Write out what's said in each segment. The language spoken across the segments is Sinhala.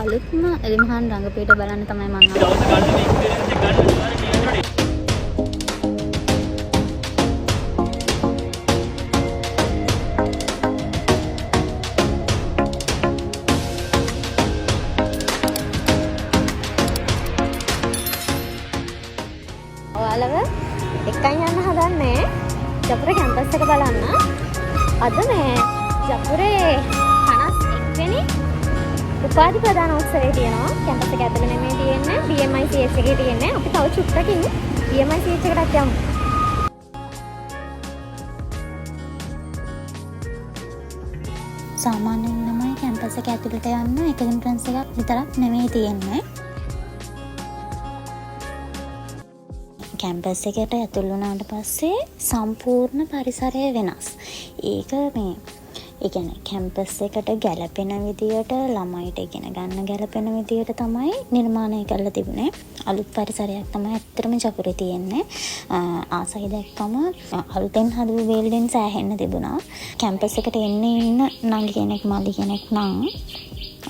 අලුත්ම එලිමහන් රංගපීට බලන්න තමයි මම ඔයාලව එක්කන් යන්න හදන්නේ ජපුර කැම්පස් එක බලන්න. අද මේ ජපුරේ 51 වෙනි උපාධි ප්‍රදාන උත්සවය තියෙනවා. කැම්පස් එක ඇතුළේ නෙමෙයි තියෙන්නේ. BMICH එකේ තියෙන්නේ. අපි තව චුට්ටකින් BMICH එකටත් යමු. සාමාන්‍යයෙන් නම් කැම්පස් එක ඇතුළට යන්න එක එන්ට්‍රන්ස් එකක් විතරක් නෙමෙයි තියෙන්නේ. කැම්පස් එකට ඇතුල් වුණාට පස්සේ සම්පූර්ණ පරිසරය වෙනස්. ඒක ඒ කියන්නේ කැම්පස් එකට ගැලපෙන විදියට ළමයිට ඉගෙන ගන්න ගැලපෙන විදියට තමයි නිර්මාණය කරලා තිබුණේ. අලුත් පරිසරයක් තමයි ඇත්තටම ජපුරේ තියෙන්නේ. ආසයි දැක්කම අලුතෙන් හදපු බිල්ඩින් සෑහෙන්න තිබුණා. කැම්පස් එකට එන්නේ ඉන්න නංගි කෙනෙක් මල්ලි කෙනෙක් නම්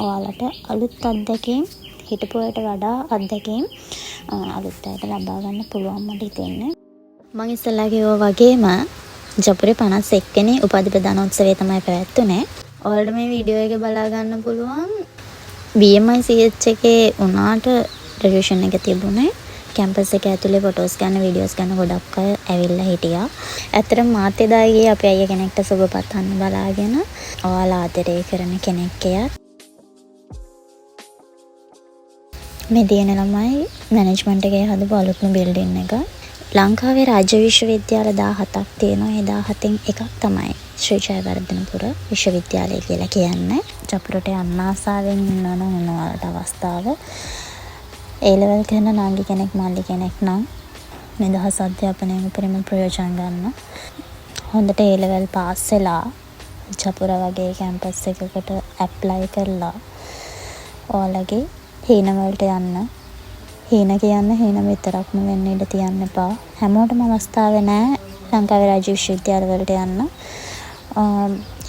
ඔයාලට අලුත් අත්දැකීම් හිටපුවට වඩා අත්දැකීම් අලුත් අයට ලබා ගන්න පුළුවන් මට හිතෙන්නේ. මම ඉස්සෙල්ලා කිව්වා වගේම ජපුරේ 51 වෙනි උපාධි ප්‍රදානෝත්සවය තමයි පැවැත්වුනේ. ඔයාලට මේ වීඩියෝ එක බලා ගන්න පුළුවන්. BMICH එකේ උනාට රෙඩියේෂන් එක තිබුණේ. කැම්පස් එක ඇතුලේ ෆොටෝස් ගන්න, වීඩියෝස් ගන්න ගොඩක් අය ඇවිල්ලා හිටියා. ඇත්තටම මාත් එදා ගියේ අපේ අයියා කෙනෙක්ට සුබපතන්න බලාගෙන. ඔයාලා ආදරේ කරන කෙනෙක් එයා. මේ තියෙන ළමයි මැනේජ්මන්ට් එකේ හදපු අලුත්ම බිල්ඩින් එක. ලංකාවේ රාජ්‍ය විශ්වවිද්‍යාල 17ක් තියෙනවා. ඒ 17න් එකක් තමයි ශ්‍රී ජයවර්ධනපුර විශ්වවිද්‍යාලය කියලා කියන්නේ. ජපුරට යන්න ආසාවෙන් ඉන්නවනම් ඔයාලට අවස්ථාව. ඒ ලෙවල් කරන නාගි කෙනෙක් මල්ලි කෙනෙක් නම් නිදහස් අධ්‍යාපනයෙන් උපරිම ප්‍රයෝජන ගන්න. හොඳට ඒ ලෙවල් පාස් වෙලා ජපුර වගේ කැම්පස් එකකට ඇප්ලයි කරලා ඔයාලගේ හීන වලට යන්න. හීන කියන්න හීන විතරක්ම වෙන්න ඉඩ තියන්න එපා. හැමෝටම අවස්ථාව නැහැ ලංකාවේ රාජ්‍ය විශ්වවිද්‍යාල වලට යන්න.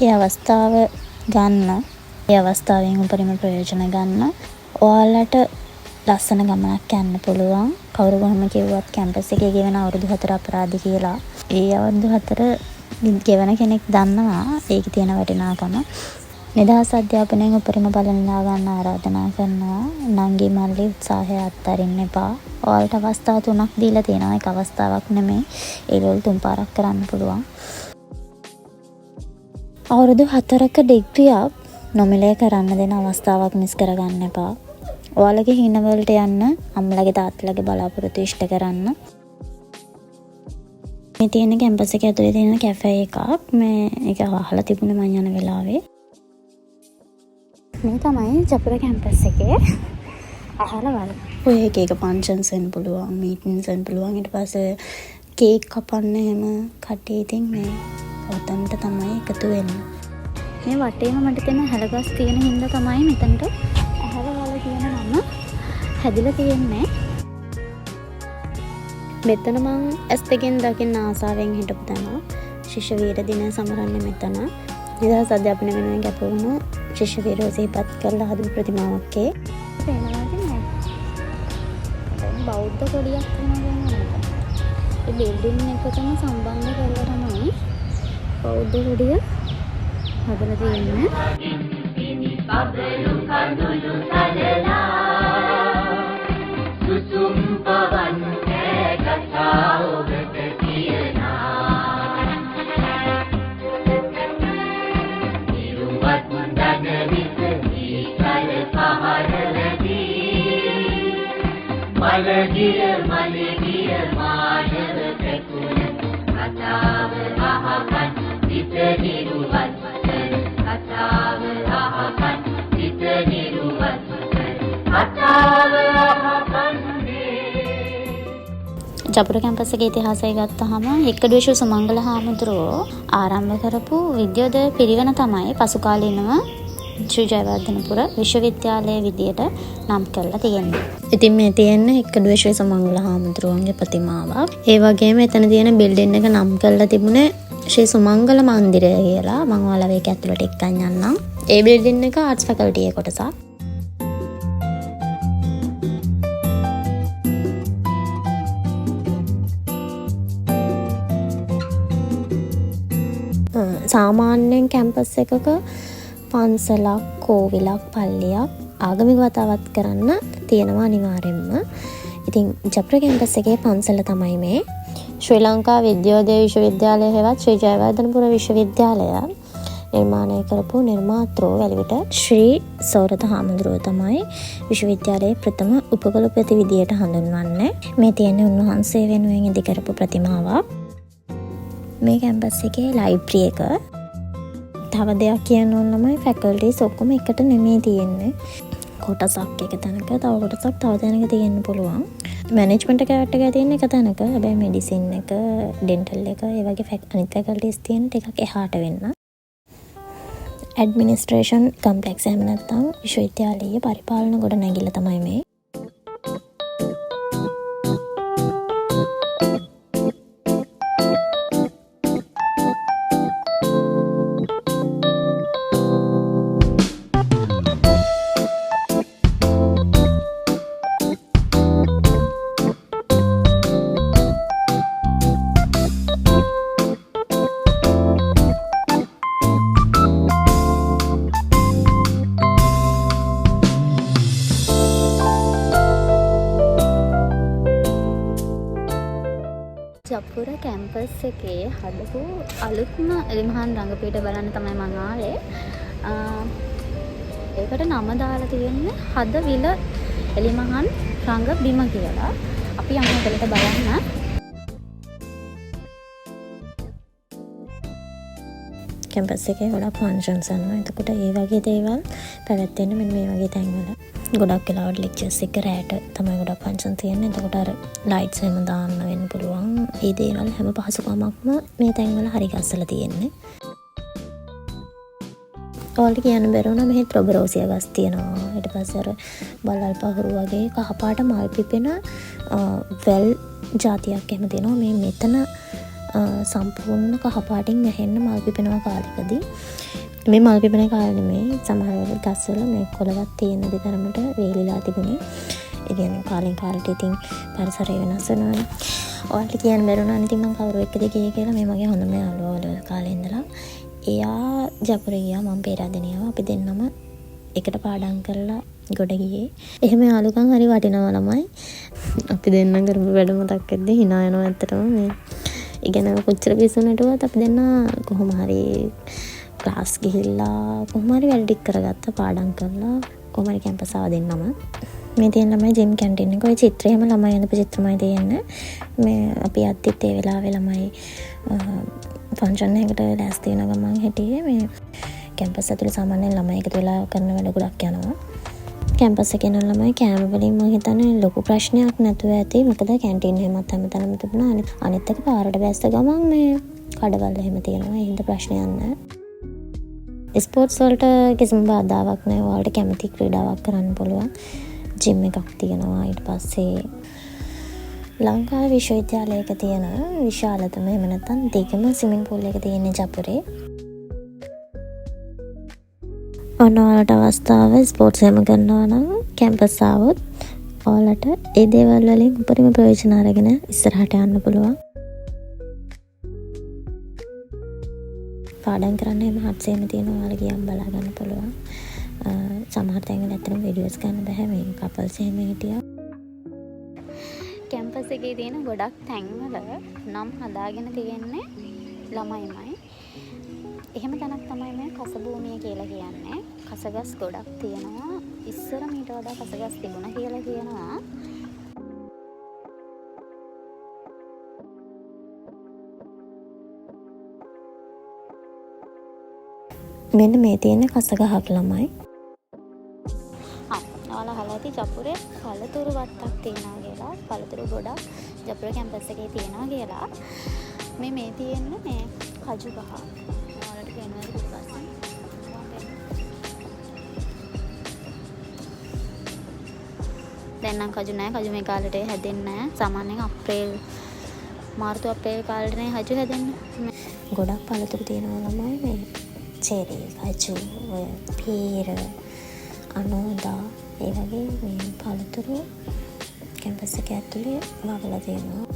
ඒ අවස්ථාව ගන්න. ඒ අවස්ථාවෙන් උපරිම ප්‍රයෝජන ගන්න. ඔයාලට ලස්සන ගමනක් යන්න පුළුවන්. කවුරු කොහොම කිව්වත් කැම්පස් එකේ ගෙවන අවුරුදු 4 අපරාධ කියලා. ඒ අවුරුදු 4 ගෙවන කෙනෙක් දන්නවා ඒකේ තියෙන වටිනාකම. නිදහස් අධ්‍යාපනයෙන් උපරිම බල නෙලා ගන්න ආරාධනා කරනවා. නංගි මල්ලි උත්සාහය අත්හරින්න එපා. ඔයාලට අවස්ථා 3ක් දීලා තියෙනවා. ඒක අවස්ථාවක් නෙමෙයි. ඒ වල 3 පාරක් කරන්න පුළුවන්. අවුරුදු 4ක ඩිග්‍රියක් නොමිලේ කරන්න දෙන අවස්ථාවක් මිස් කරගන්න එපා. ඔයාලගේ හින වලට යන්න අම්මලගේ තාත්තලගේ බලාපොරොත්තු ඉෂ්ට කරන්න. මේ තියෙන කැම්පස් එක ඇතුලේ තියෙන කැෆේ එකක්. මේ ඒක අහලා තිබුණේ මම යන වෙලාවේ. මේ තමයි ජපුර කැම්පස් එකේ අහලවල. ඔය එක ෆන්ක්ෂන්ස් වෙන්න පුළුවන්, මීටින්ස් වෙන්න පුළුවන්. ඊට පස්සේ කේක් කපන්න එහෙම කටේ ඉතින් මේ ඔතනට තමයි එකතු වෙන්නේ. මේ වටේම මට තියෙන හැලගස් තියෙන හින්දා තමයි මෙතනට අහලවල කියන නම හැදිලා තියෙන්නේ. මෙතන මං S2 දකින්න ආසාවෙන් හිටපු තැන. ශිෂ්‍ය වීර දිනය සමරන්නේ මෙතන. නිදහස් අධ්‍යාපනය වෙනුවෙන් කැප වුණු ශිෂ්‍ය වීරයෝ සිහිපත් කරලා හදපු ප්‍රතිමාවක් ඒ. බෞද්ධ කොඩියක් තියෙනවා. ඒ බිල්ඩින් එකටම සම්බන්ධ කරලා තමයි බෞද්ධ කොඩිය හදලා තියෙන්නේ. සුසුම් පවන් කතා ඔබට කියනා නිරුවත් මුන්දන විස දීකල පහරලදී මලගිය මානව පැතුන කතාව අහපන් විත නිරුවත් කතාව අහපන් විත නිරුවත් කතාව අහපන්. ජපුර කැම්පස් එකේ ඉතිහාසය ගත්තාම එක්කඩුවේ සුමංගල හාමුදුරුවෝ ආරම්භ කරපු විද්‍යෝදය පිරිවෙන තමයි පසු කාලීනව ශ්‍රී ජයවර්ධනපුර විශ්වවිද්‍යාලය විදියට නම් කරලා තියෙන්නේ. ඉතින් මේ තියෙන්නේ එක්කඩුවේ ශ්‍රී සුමංගල හාමුදුරුවන්ගේ ප්‍රතිමාවක්. ඒ වගේම එතන තියෙන බිල්ඩින් එක නම් කරලා තිබුණේ ශ්‍රී සුමංගල මන්දිරය කියලා. මම ඔයාලව ඒක ඇතුළට එක්කන් යන්නම්. ඒ බිල්ඩින් එක ආර්ට්ස් ෆැකල්ටි එකේ කොටසක්. සාමාන්‍යයෙන් කැම්පස් එකක පන්සලක්, කෝවිලක්, පල්ලියක් ආගමික වතාවත් කරන්න තියෙනවා අනිවාර්යෙන්ම. ඉතින් ජපුර කැම්පස් එකේ පන්සල තමයි මේ ශ්‍රී ලංකා විද්‍යෝදය විශ්වවිද්‍යාලය හෙවත් ශ්‍රී ජයවර්ධනපුර විශ්වවිද්‍යාලය නිර්මාණය කරපු නිර්මාතෘ වැලිවිට ශ්‍රී සෝරත හාමුදුරුවෝ තමයි විශ්වවිද්‍යාලයේ ප්‍රථම උපකුලපති විදියට හඳුන්වන්නේ. මේ තියෙන්නේ උන්වහන්සේ වෙනුවෙන් ඉදි කරපු ප්‍රතිමාවක්. මේ කැම්පස් එකේ ලයිබ්‍රරි එක. තව දෙයක් කියන්න ඕන තමයි ෆැකල්ටිස් ඔක්කොම එකට නෙමෙයි තියෙන්නේ. කොටසක් එක තැනක, තව කොටසක් තව තැනක තියෙන්න පුළුවන්. මැනේජ්මන්ට් එකකට තියෙන එක තැනක. හැබැයි මෙඩිසින් එක, ඩෙන්ටල් එක, ඒ වගේ අනිත් ෆැකල්ටිස් තියෙන ටිකක් එහාට වෙන්න. ඇඩ්මිනිස්ට්‍රේෂන් කම්ප්ලෙක්ස් එහෙම නැත්නම් විශ්වවිද්‍යාලීය පරිපාලන ගොඩනැගිල්ල තමයි මේ. ජපුර කැම්පස් එකේ හදපු අලුත්ම එලිමහන් රංගපීඨ බලන්න තමයි මම ආවේ. ඒකට නම දාලා තියෙන්නේ හදවිල එලිමහන් රංග බිම කියලා. අපි යමු එතනට බලන්න. කැම්පස් එකේ ගොඩක් ෆන්ක්ෂන්ස් යනවා. එතකොට ඒ වගේ දේවල් පැවැත්වෙන්නේ මෙන්න මේ වගේ තැන්වල. ගොඩක් වෙලාවට ලෙක්චර්ස් එක රැට තමයි ගොඩක් ෆන්ක්ෂන් තියෙන්නේ. එතකොට අර ලයිට්ස් එහෙම දාන්න වෙන්න පුළුවන්. මේ දේවල් හැම පහසුකමක්ම මේ තැන්වල හරි ගස්සලා තියෙන්නේ. ඔයාලට කියන්න බැරුණා මෙහෙත් රොබරෝසියා ගස් තියෙනවා. ඊට පස්සේ අර බල්වල් පහුරු වගේ කහපාට මල් පිපෙන වැල් జాතියක් එහෙම තියෙනවා. මේ මෙතන සම්පූර්ණ කහපාටින් වැහෙන්න මල් පිපෙනවා කාලෙකදී. මේ මල් පිපෙන කාලේ නෙමෙයි, සමහර වෙලාවට ගස්වල මේ කොළවත් තියෙන දෙතරමට වේලිලා තිබුණේ. ඒ කියන්නේ කාලෙන් කාලට ඉතින් පරිසරය වෙනස් වෙනවානේ. ඔයාලට කියන්න බැරුණා ඉතින් මම කවුරු එක්කද ගියේ කියලා. මේ මගේ හොඳම යාළුවා වල කාලේ ඉඳලා. එයා ජපුර ගියා, මම පේරාදෙනියව. අපි දෙන්නම එකට පාඩම් කරලා ගොඩ ගියේ. එහෙම යාළුකම් හරි වටිනවා ළමයි. අපි දෙන්න කරපු වැඩ මතක් වෙද්දී hina යනවා ඇත්තටම. මේ ඉගෙන කොච්චර පිස්සුනටවත් අපි දෙන්න කොහොම හරි ක්ලාස් ගිහිල්ලා කොහොම හරි වැඩ ටික කරගත්ත, පාඩම් කරලා කොහොම හරි කැම්පස් ආව දෙන්නම. මේ තියෙන ළමයි ජිම් කැන්ටින් එක. ඔය චිත්‍රය හැම ළමයි අඳපු චිත්‍රමයි තියෙන්නේ. මේ අපි අත්තිත් ඒ වෙලාවේ ළමයි ෆන්ක්ෂන් එකකට ලෑස්ති වෙන ගමන් හිටියේ. මේ කැම්පස් ඇතුලේ සාමාන්‍යයෙන් ළමයි එකතු වෙලා කරන වැඩ ගොඩක් යනවා. කැම්පස් එකේ යන ළමයි කෑම වලින් මම හිතන්නේ ලොකු ප්‍රශ්නයක් නැතුව ඇති. මොකද කැන්ටින් එහෙමත් හැමතැනම තිබුණා. අනිත් එක පාරට බැස්ස ගමන් මේ කඩවල එහෙම තියෙනවා. ඒ හින්දා ප්‍රශ්නයක් නැහැ. ස්පෝර්ට්ස් වලට කිසිම බාධාවක් නැහැ. ඔයාලට කැමති ක්‍රීඩාවක් කරන්න පුළුවන්. ජිම් එකක් තියෙනවා. ඊට පස්සේ ලංකාවේ විශ්වවිද්‍යාලයක තියෙන විශාලතම එහෙම නැත්නම් දෙකම ස්විමින් pool එක තියෙන්නේ ජපුරේ. ඔයාලට අවස්ථාව ස්පෝර්ට්ස් එහෙම කරනවා නම් කැම්පස් ආවොත් ඔයාලට ඒ දේවල් වලින් උපරිම ප්‍රයෝජන අරගෙන ඉස්සරහට යන්න පුළුවන්. පාඩම් කරන්න එහෙම හත්සෙම තියෙනවා. ඔයාලා ගියම් බලා ගන්න පුළුවන්. සමහර තැන්වල ඇත්තටම වීඩියෝස් ගන්න බෑ. මේ කපල්ස් එහෙම හිටියා. කැම්පස් එකේ තියෙන ගොඩක් තැන්වල නම් හදාගෙන තියෙන්නේ ළමයිමයි. එහෙම තැනක් තමයි මේ කසභූමිය කියලා කියන්නේ. කසගස් ගොඩක් තියෙනවා. ඉස්සර මීට වඩා කසගස් තිබුණා කියලා කියනවා. මෙන්න මේ තියෙන කසගහක් ළමයි. ඔයාලා අහලා ඇති ජපුරේ පළතුරු වත්තක් තියෙනවා කියලා. පළතුරු ගොඩක් ජපුර කැම්පස් එකේ තියෙනවා කියලා. මේ තියෙන්නේ මේ කජු ගහ. ඔයාලට පේනවද පිටපස්සෙන්? දැන් නම් කජු නැහැ. කජු මේ කාලේට හැදෙන්නේ නැහැ. සාමාන්‍යයෙන් මාර්තු අප්‍රේල් කාලේනේ කජු හැදෙන්නේ. ගොඩක් පළතුරු තියෙනවා ළමයි. මේ චෙරි, කජු, පීර, අනෝදා ඒ වගේ මේ පළතුරු කැම්පස් එක ඇතුලේ වගලා තියෙනවා.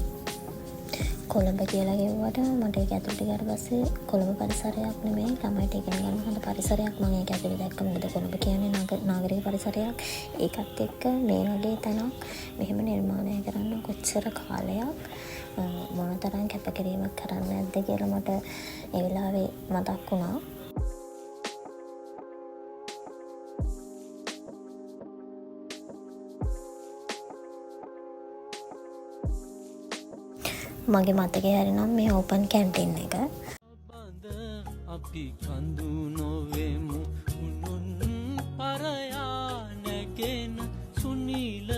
කොළඹ කියලා කිව්වට මට ඒක ඇතුළට ගියාට පස්සේ කොළඹ පරිසරයක් නෙමෙයි ළමයිට ඉගෙන ගන්න හොඳ පරිසරයක් මම ඒක ඇතුළේ දැක්ක. මොකද කොළඹ කියන්නේ නාගරික පරිසරයක්. ඒකත් එක්ක මේ වගේ තැනක් මෙහෙම නිර්මාණය කරන්න කොච්චර කාලයක් මොනතරම් කැපකිරීමක් කරන්න ඇද්ද කියලා මට ඒ වෙලාවේ මතක් වුණා. මගේ මතකේ හරිනම් මේ ඕපන් කැන්ටින් එක අපි කඳු නොවෙමු උනුන් පරයා නැගෙන සුනිල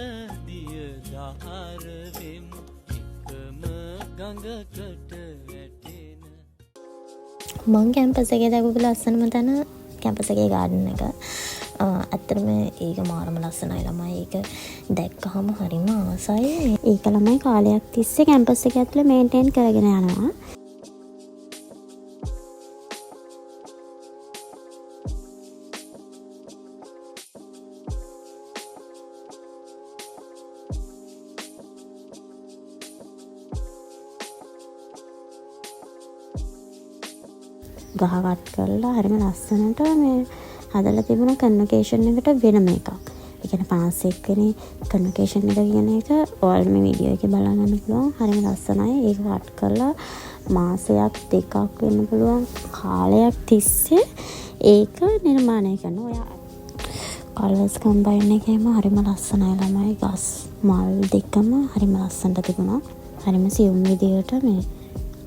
දිය දහර වෙමු එකම ගඟකට වැටෙන මං කැම්පස් එකේ දැකපු ලස්සනම තැන කැම්පස් එකේ ගාඩන් එක. ඇත්තටම ඒක මාරම ලස්සනයි. ළමයි ඒක දැක්කහම හරිම ආසයි. ඒක ළමයි කාලයක් තිස්සේ කැම්පස් එක ඇතුලේ මේන්ටේන් කරගෙන යනවා. ගහකට කරලා හරිම ලස්සනට මේ හදලා තිබුණ කන්වොකේෂන් එකට වෙනම එකක්. ඒ කියන්නේ 51 වෙනි කන්වොකේෂන් එක කියන එක ඔයාලට මේ වීඩියෝ එකේ බලන්න පුළුවන්. හරිම ලස්සනයි. ඒක කට් කරලා මාසයක් දෙකක් වෙන්න පුළුවන් කාලයක් තිස්සේ ඒක නිර්මාණය කරනවා. ඔයා කලර්ස් කම්බයින් එකේම හරිම ලස්සනයි ළමයි. ගස් මල් දෙකම හරිම ලස්සනට තිබුණා. හරිම සියුම් විදියට මේ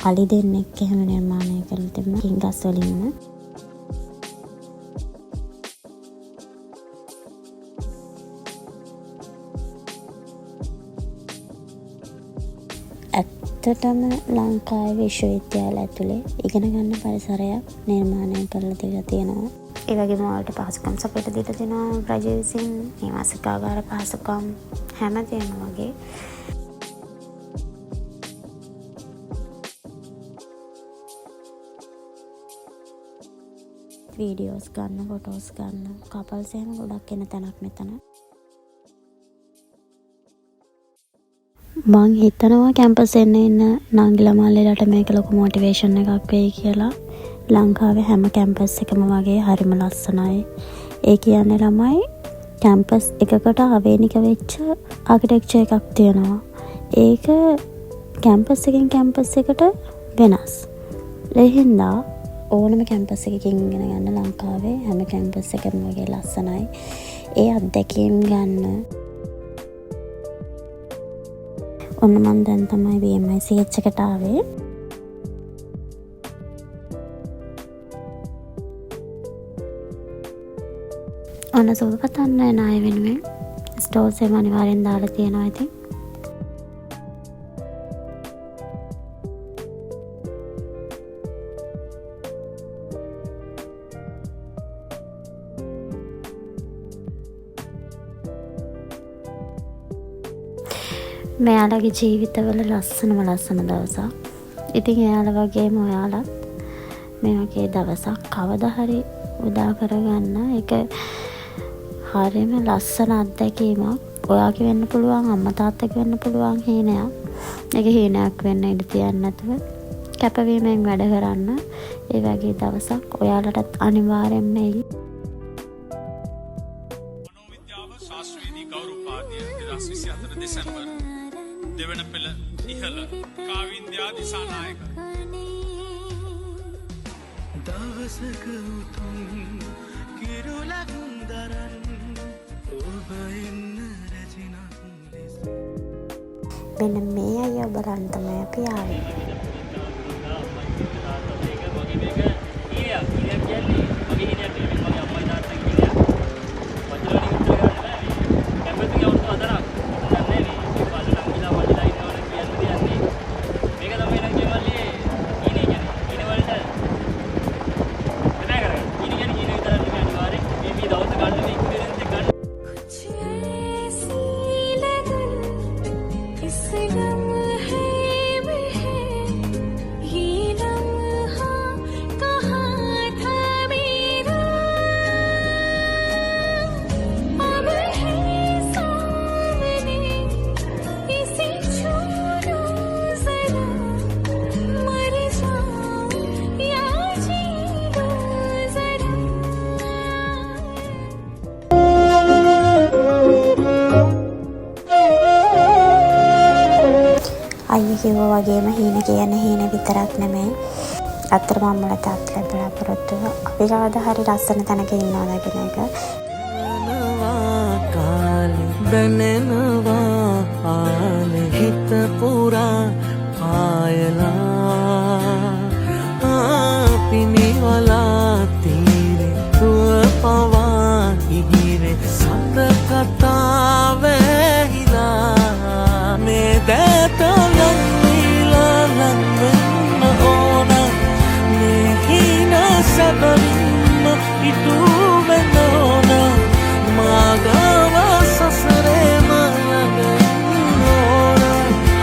අලි දෙන්නෙක් එහෙම නිර්මාණය කරලා තිබුණා. කින් ගස් වලින්ම ඇත්තටම ලංකාවේ විශ්වවිද්‍යාල ඇතුලේ ඉගෙන ගන්න පරිසරයක් නිර්මාණය කරලා දීලා තියෙනවා. ඒ වගේම ඔයාලට පහසුකම් සපයලා දීලා තියෙනවා රජය විසින්. නිවාසිකාගාර පහසුකම් හැමදේම වගේ. වීඩියෝස් ගන්න, ෆොටෝස් ගන්න, කපල්ස් එහෙම ගොඩක් එන තැනක් මෙතන. මං හිතනවා කැම්පස් එන්න නංගිලා මල්ලිලාට මේක ලොකු මොටිවේෂන් එකක් වෙයි කියලා. ලංකාවේ හැම කැම්පස් එකම වගේ හරිම ලස්සනයි. ඒ කියන්නේ ළමයි කැම්පස් එකකට ආවේනික වෙච්ච ආකිටෙක්චර් එකක් තියෙනවා. ඒක කැම්පස් එකෙන් කැම්පස් එකට වෙනස්. ඒ හින්දා ඕනම කැම්පස් එකකින් ඉගෙන ගන්න ලංකාවේ හැම කැම්පස් එකම වගේ ලස්සනයි. ඒ අත්දැකීම් ගන්න. ඔන්න මන් දැන් තමයි BMICH එකට ආවේ. ඔන්න සුබ පතන්න එන අය වෙනුවෙන් ස්ටෝල්ස් එක අනිවාර්යෙන් දාලා තියෙනවා ඉතින්. මෙයාලගේ ජීවිතවල ලස්සනම ලස්සන දවසක්. ඉතින් එයාලා වගේම ඔයාලත් මේ වගේ දවසක් කවදා හරි උදා කරගන්න. ඒක හරියම ලස්සන අත්දැකීමක්. ඔයාගේ වෙන්න පුළුවන්, අම්මා තාත්තගේ වෙන්න පුළුවන් හීනයක්. ඒක හීනයක් වෙන්න ඉඩ තියන්නේ නැතුව කැපවීමෙන් වැඩ කරන්න. ඒ වගේ දවසක් ඔයාලටත් අනිවාර්යෙන්ම එයි. මනෝවිද්‍යාව ශාස්ත්‍රීය ගෞරව උපාධිය 2024 දෙසැම්බර් දෙවන පෙළ ඉහළ කාවින්ද්‍යා දිසානායක දවසක උතුම් කිරුලක් දරන් ඔබ එන්න රැජිනක් ලෙස මෙන්න මේ අය බලන්න තමයි අපි ආවේ. කිව්වා වගේම හීන කියන හීන විතරක් නෙමෙයි. අත්‍තරම අම්මලා තාත්තලා බලාපොරොත්තු අපි කවදා හරි ලස්සන තැනක ඉන්නවා කියන එක. බැනෙනවා ආලේ හිත පුරා පායලා පිනිවලා තීරේ තුව පවා ඉහිරේ සඳ කතාවෙහිලා මේ දැත ලංවිලා ලංවෙන්න ඕන මේ හින සැබවින්ම ඉටු වෙන්න ඕන මාගව සසරේම යන්න ඕන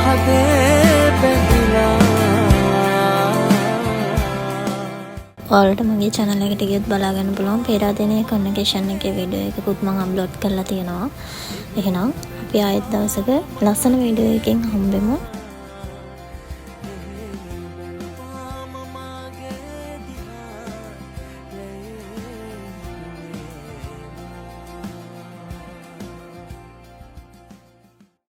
හදේ බැඳිලා. ඔයාලට මගේ channel එකට ගියොත් බලා ගන්න පුළුවන් පේරාදෙණිය කන්වර්සේෂන් එකේ වීඩියෝ එකකුත් මම අප්ලෝඩ් කරලා තියෙනවා. එහෙනම් අපි ආයෙත් දවසක ලස්සන වීඩියෝ එකකින් හම්බෙමු.